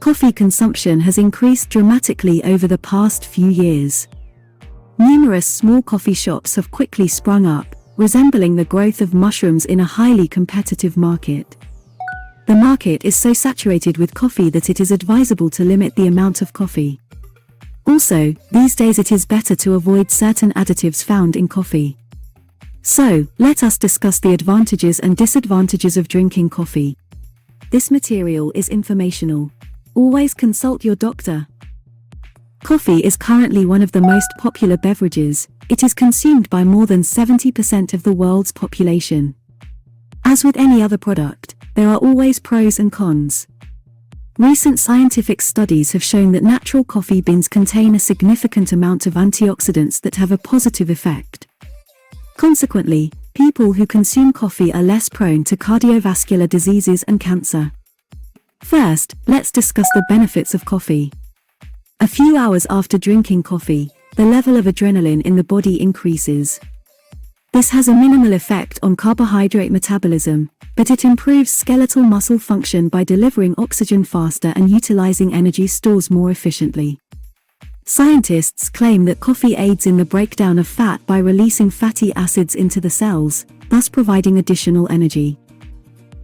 Coffee consumption has increased dramatically over the past few years. Numerous small coffee shops have quickly sprung up, resembling the growth of mushrooms in a highly competitive market. The market is so saturated with coffee that it is advisable to limit the amount of coffee. Also, these days it is better to avoid certain additives found in coffee. So, let us discuss the advantages and disadvantages of drinking coffee. This material is informational. Always consult your doctor. Coffee is currently one of the most popular beverages. It is consumed by more than 70% of the world's population. As with any other product, there are always pros and cons. Recent scientific studies have shown that natural coffee beans contain a significant amount of antioxidants that have a positive effect. Consequently, people who consume coffee are less prone to cardiovascular diseases and cancer. First, let's discuss the benefits of coffee. A few hours after drinking coffee, the level of adrenaline in the body increases. This has a minimal effect on carbohydrate metabolism, but it improves skeletal muscle function by delivering oxygen faster and utilizing energy stores more efficiently. Scientists claim that coffee aids in the breakdown of fat by releasing fatty acids into the cells, thus providing additional energy.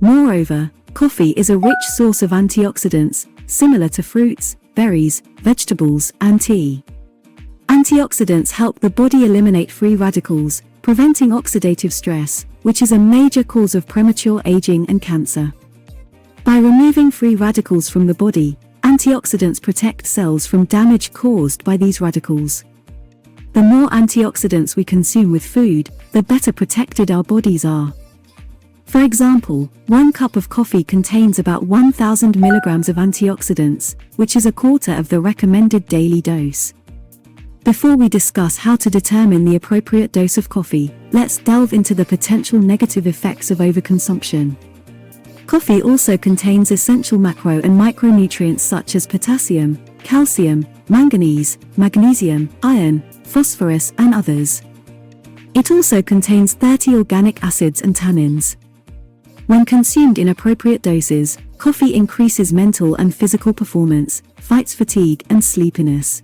Moreover, coffee is a rich source of antioxidants, similar to fruits, berries, vegetables, and tea. Antioxidants help the body eliminate free radicals, preventing oxidative stress, which is a major cause of premature aging and cancer. By removing free radicals from the body, antioxidants protect cells from damage caused by these radicals. The more antioxidants we consume with food, the better protected our bodies are. For example, 1 cup of coffee contains about 1,000 milligrams of antioxidants, which is a quarter of the recommended daily dose. Before we discuss how to determine the appropriate dose of coffee, let's delve into the potential negative effects of overconsumption. Coffee also contains essential macro and micronutrients such as potassium, calcium, manganese, magnesium, iron, phosphorus, and others. It also contains 30 organic acids and tannins. When consumed in appropriate doses, coffee increases mental and physical performance, fights fatigue and sleepiness.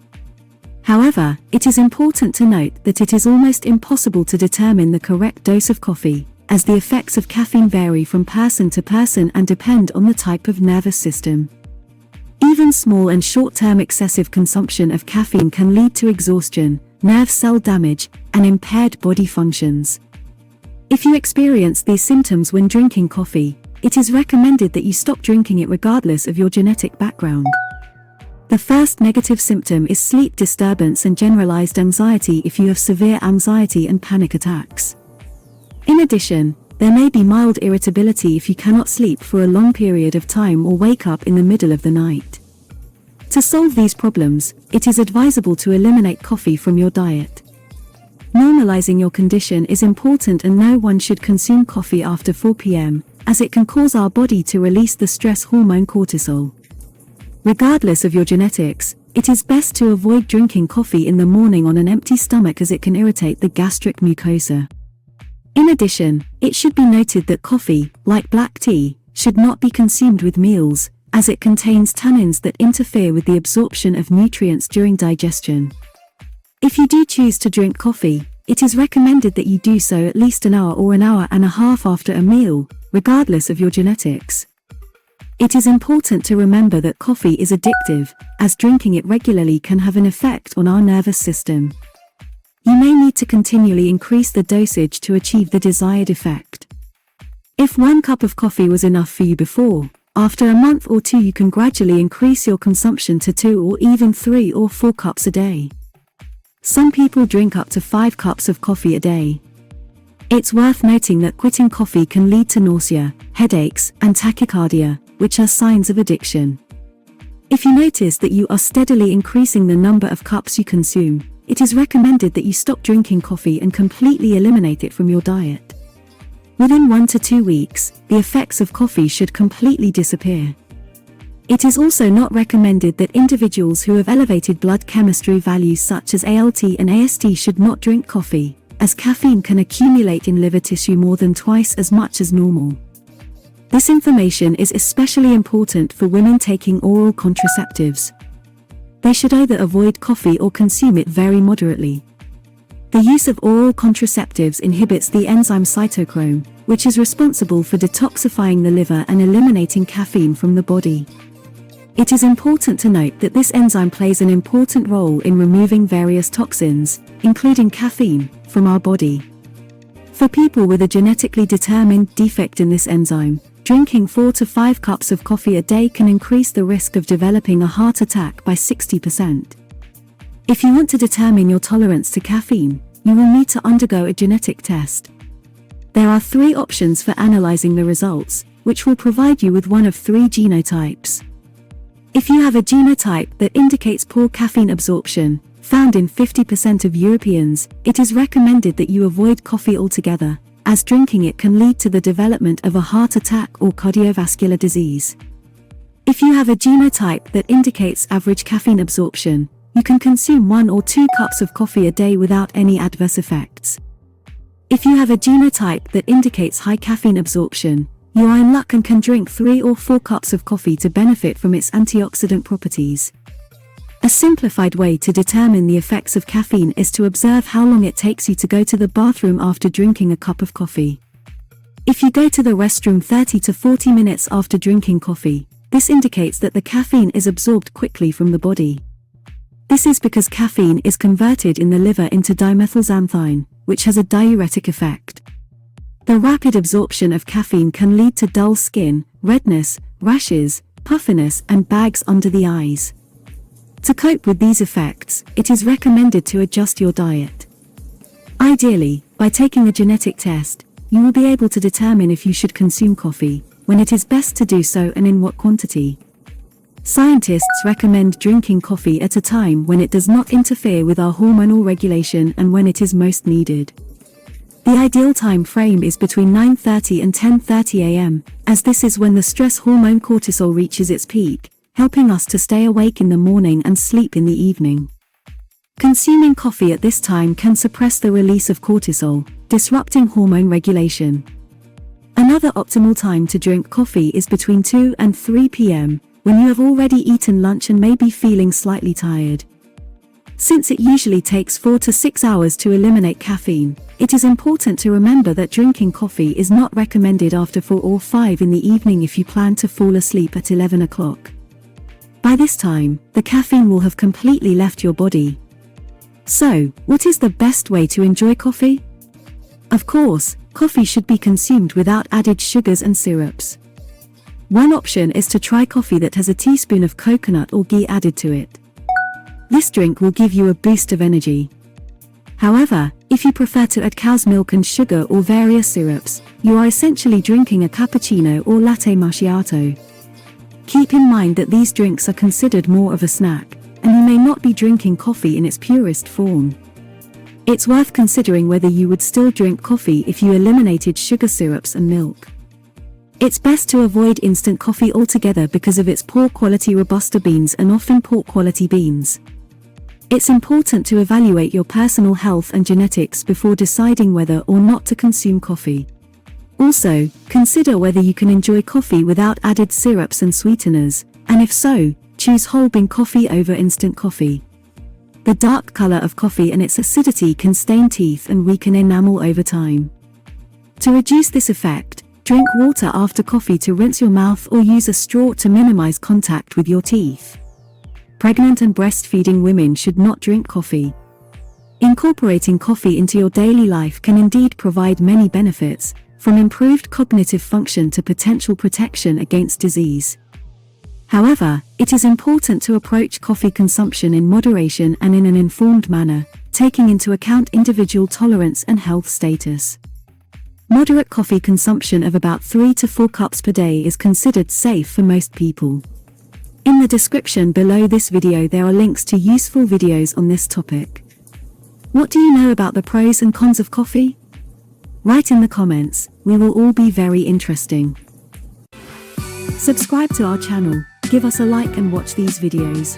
However, it is important to note that it is almost impossible to determine the correct dose of coffee, as the effects of caffeine vary from person to person and depend on the type of nervous system. Even small and short-term excessive consumption of caffeine can lead to exhaustion, nerve cell damage, and impaired body functions. If you experience these symptoms when drinking coffee, it is recommended that you stop drinking it regardless of your genetic background. The first negative symptom is sleep disturbance and generalized anxiety if you have severe anxiety and panic attacks. In addition, there may be mild irritability if you cannot sleep for a long period of time or wake up in the middle of the night. To solve these problems, it is advisable to eliminate coffee from your diet. Normalizing your condition is important, and no one should consume coffee after 4 p.m., as it can cause our body to release the stress hormone cortisol. Regardless of your genetics, it is best to avoid drinking coffee in the morning on an empty stomach, as it can irritate the gastric mucosa. In addition, it should be noted that coffee, like black tea, should not be consumed with meals, as it contains tannins that interfere with the absorption of nutrients during digestion. If you do choose to drink coffee, it is recommended that you do so at least an hour or an hour and a half after a meal, regardless of your genetics. It is important to remember that coffee is addictive, as drinking it regularly can have an effect on our nervous system. You may need to continually increase the dosage to achieve the desired effect. If 1 cup of coffee was enough for you before, after a month or 2 you can gradually increase your consumption to 2 or even 3 or 4 cups a day. Some people drink up to 5 cups of coffee a day. It's worth noting that quitting coffee can lead to nausea, headaches, and tachycardia, which are signs of addiction. If you notice that you are steadily increasing the number of cups you consume, it is recommended that you stop drinking coffee and completely eliminate it from your diet. Within 1 to 2 weeks, the effects of coffee should completely disappear. It is also not recommended that individuals who have elevated blood chemistry values such as ALT and AST should not drink coffee, as caffeine can accumulate in liver tissue more than twice as much as normal. This information is especially important for women taking oral contraceptives. They should either avoid coffee or consume it very moderately. The use of oral contraceptives inhibits the enzyme cytochrome, which is responsible for detoxifying the liver and eliminating caffeine from the body. It is important to note that this enzyme plays an important role in removing various toxins, including caffeine, from our body. For people with a genetically determined defect in this enzyme, drinking 4 to 5 cups of coffee a day can increase the risk of developing a heart attack by 60%. If you want to determine your tolerance to caffeine, you will need to undergo a genetic test. There are 3 options for analyzing the results, which will provide you with one of 3 genotypes. If you have a genotype that indicates poor caffeine absorption, found in 50% of Europeans, it is recommended that you avoid coffee altogether, as drinking it can lead to the development of a heart attack or cardiovascular disease. If you have a genotype that indicates average caffeine absorption, you can consume 1 or 2 cups of coffee a day without any adverse effects. If you have a genotype that indicates high caffeine absorption, you are in luck and can drink 3 or 4 cups of coffee to benefit from its antioxidant properties. A simplified way to determine the effects of caffeine is to observe how long it takes you to go to the bathroom after drinking a cup of coffee. If you go to the restroom 30 to 40 minutes after drinking coffee, this indicates that the caffeine is absorbed quickly from the body. This is because caffeine is converted in the liver into dimethylxanthine, which has a diuretic effect. The rapid absorption of caffeine can lead to dull skin, redness, rashes, puffiness, and bags under the eyes. To cope with these effects, it is recommended to adjust your diet. Ideally, by taking a genetic test, you will be able to determine if you should consume coffee, when it is best to do so and in what quantity. Scientists recommend drinking coffee at a time when it does not interfere with our hormonal regulation and when it is most needed. The ideal time frame is between 9:30 and 10:30 a.m., as this is when the stress hormone cortisol reaches its peak, helping us to stay awake in the morning and sleep in the evening. Consuming coffee at this time can suppress the release of cortisol, disrupting hormone regulation. Another optimal time to drink coffee is between 2 and 3 p.m., when you have already eaten lunch and may be feeling slightly tired. Since it usually takes 4 to 6 hours to eliminate caffeine, it is important to remember that drinking coffee is not recommended after 4 or 5 in the evening if you plan to fall asleep at 11 o'clock. By this time, the caffeine will have completely left your body. So, what is the best way to enjoy coffee? Of course, coffee should be consumed without added sugars and syrups. One option is to try coffee that has a teaspoon of coconut or ghee added to it. This drink will give you a boost of energy. However, if you prefer to add cow's milk and sugar or various syrups, you are essentially drinking a cappuccino or latte macchiato. Keep in mind that these drinks are considered more of a snack, and you may not be drinking coffee in its purest form. It's worth considering whether you would still drink coffee if you eliminated sugar syrups and milk. It's best to avoid instant coffee altogether because of its poor quality Robusta beans and often poor quality beans. It's important to evaluate your personal health and genetics before deciding whether or not to consume coffee. Also, consider whether you can enjoy coffee without added syrups and sweeteners, and if so, choose whole bean coffee over instant coffee. The dark color of coffee and its acidity can stain teeth and weaken enamel over time. To reduce this effect, drink water after coffee to rinse your mouth or use a straw to minimize contact with your teeth. Pregnant and breastfeeding women should not drink coffee. Incorporating coffee into your daily life can indeed provide many benefits, from improved cognitive function to potential protection against disease. However, it is important to approach coffee consumption in moderation and in an informed manner, taking into account individual tolerance and health status. Moderate coffee consumption of about 3 to 4 cups per day is considered safe for most people. In the description below this video there are links to useful videos on this topic. What do you know about the pros and cons of coffee? Write in the comments, we will all be very interesting. Subscribe to our channel, give us a like and watch these videos.